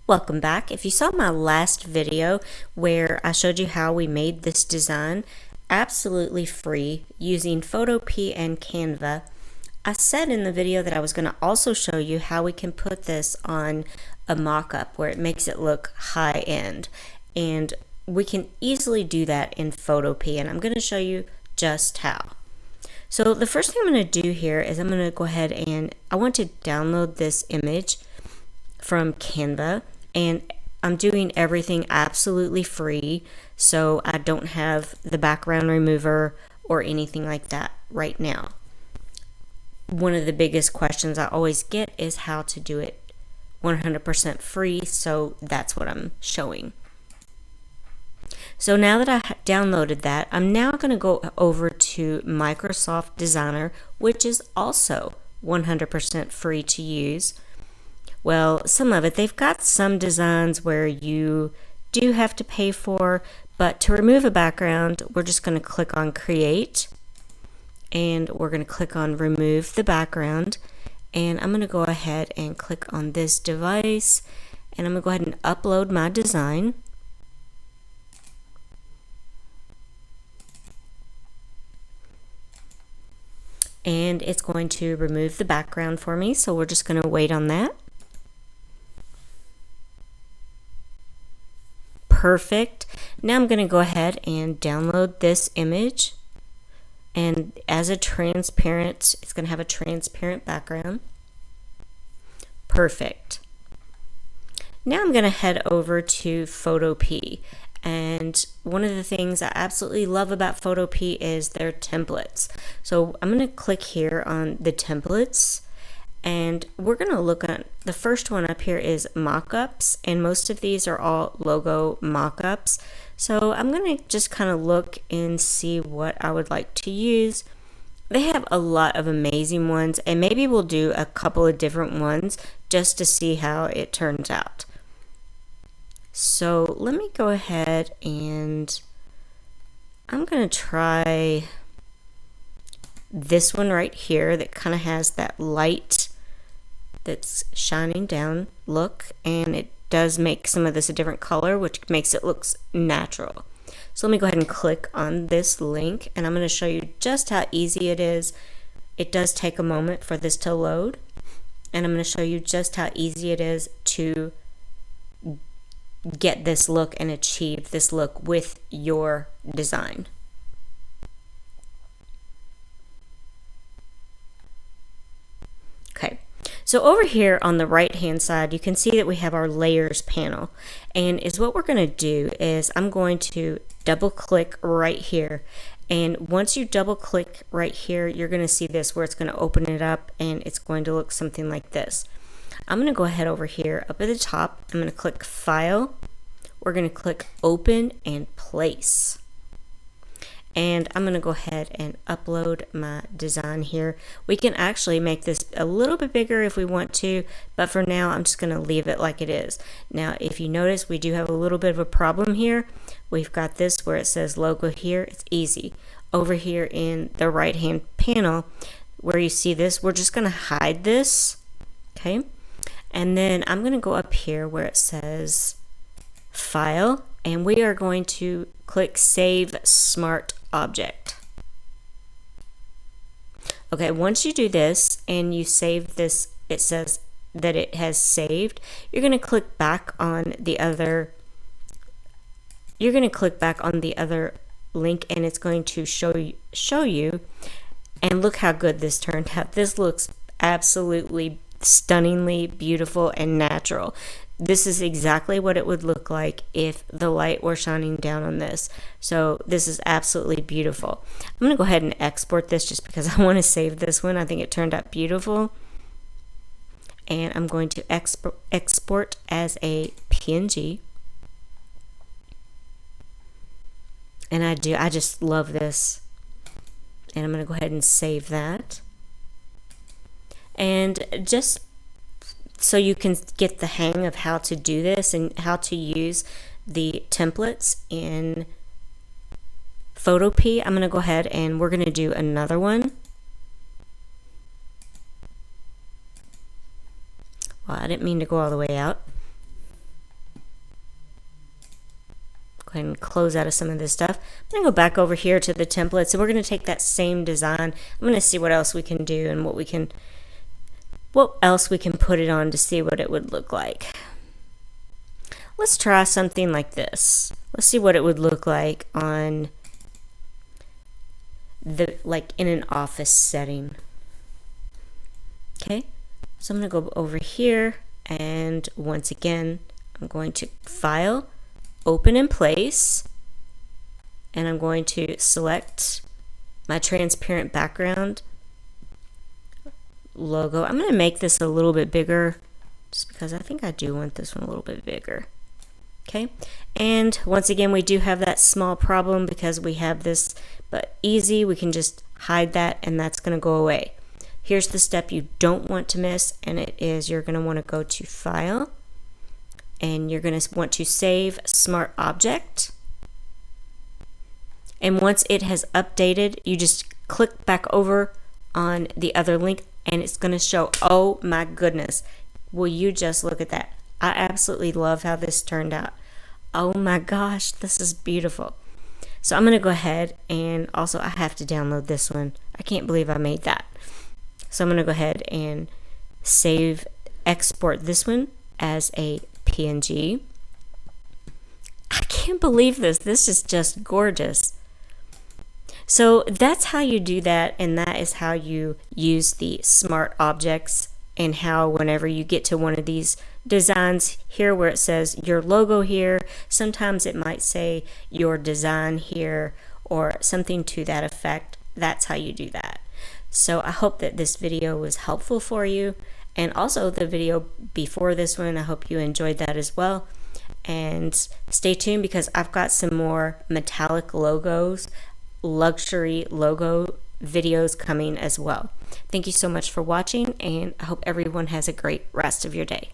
Welcome back. If you saw my last video where I showed you how we made this design absolutely free using PhotoPea and Canva, I said in the video that I was going to also show you how we can put this on a mock-up where it makes it look high-end, and we can easily do that in PhotoPea, and I'm going to show you just how. So the first thing I'm going to do here is I'm going to go ahead and I want to download this image from Canva, and I'm doing everything absolutely free, so I don't have the background remover or anything like that right now. One of the biggest questions I always get is how to do it 100% free, so that's what I'm showing. So now that I downloaded that, I'm now going to go over to Microsoft Designer, which is also 100% free to use. Well, some of it, they've got some designs where you do have to pay for, but to remove a background, we're just going to click on Create, and we're going to click on Remove the Background, and I'm going to go ahead and click on this device, and I'm going to go ahead and upload my design. And it's going to remove the background for me, so we're just going to wait on that. Perfect. Now I'm going to go ahead and download this image, and as a transparent, it's going to have a transparent background. Perfect. Now I'm going to head over to PhotoPea, and one of the things I absolutely love about PhotoPea is their templates. So I'm going to click here on the templates, and we're going to look at the first one up here is mockups, and most of these are all logo mockups. So I'm going to just kind of look and see what I would like to use. They have a lot of amazing ones, and maybe we'll do a couple of different ones just to see how it turns out. So let me go ahead and I'm going to try this one right here that kind of has that light that's shining down look, and it does make some of this a different color, which makes it look natural. So let me go ahead and click on this link, and I'm going to show you just how easy it is. It does take a moment for this to load, and I'm going to show you just how easy it is to get this look and achieve this look with your design. Okay, so over here on the right hand side you can see that we have our layers panel, and what we're going to do is I'm going to double click right here, and once you double click right here you're going to see this where it's going to open it up, and it's going to look something like this. I'm going to go ahead over here up at the top, I'm going to click File, we're going to click Open and Place, and I'm going to go ahead and upload my design here. We can actually make this a little bit bigger if we want to, but for now I'm just going to leave it like it is. Now if you notice, we do have a little bit of a problem here. We've got this where it says logo here. It's easy. Over here in the right hand panel where you see this, we're just going to hide this. Okay, and then I'm going to go up here where it says File, and we are going to click Save Smart Object. Okay, once you do this and you save this, it says that it has saved. You're going to click back on the other link, and it's going to show you, and look how good this turned out. This looks absolutely stunningly beautiful and natural. This is exactly what it would look like if the light were shining down on this. So this is absolutely beautiful. I'm going to go ahead and export this just because I want to save this one. I think it turned out beautiful. And I'm going to export as a PNG. And I just love this. And I'm going to go ahead and save that. And just so you can get the hang of how to do this and how to use the templates in PhotoPea, I'm going to go ahead and we're going to do another one. Well, I didn't mean to go all the way out. Go ahead and close out of some of this stuff. I'm going to go back over here to the templates, and we're going to take that same design. I'm going to see what else we can do and what else we can put it on to see what it would look like. Let's try something like this. Let's see what it would look like on like in an office setting. Okay, so I'm going to go over here, and once again I'm going to File, Open in Place, and I'm going to select my transparent background logo. I'm going to make this a little bit bigger just because I think I do want this one a little bit bigger. Okay, and once again we do have that small problem because we have this, but easy, we can just hide that and that's going to go away. Here's the step you don't want to miss, and it is you're going to want to go to File, and you're going to want to save Smart Object. And once it has updated, you just click back over on the other link and it's going to show. Oh my goodness, will you just look at that? I absolutely love how this turned out. Oh my gosh, this is beautiful. So I'm going to go ahead, and also I have to download this one. I can't believe I made that. So I'm going to go ahead and export this one as a PNG. I can't believe this. This is just gorgeous. So that's how you do that, and that is how you use the smart objects, and how whenever you get to one of these designs here where it says your logo here, sometimes it might say your design here or something to that effect. That's how you do that. So I hope that this video was helpful for you, and also the video before this one, I hope you enjoyed that as well. And stay tuned because I've got some more metallic logos, luxury logo videos coming as well. Thank you so much for watching, and I hope everyone has a great rest of your day.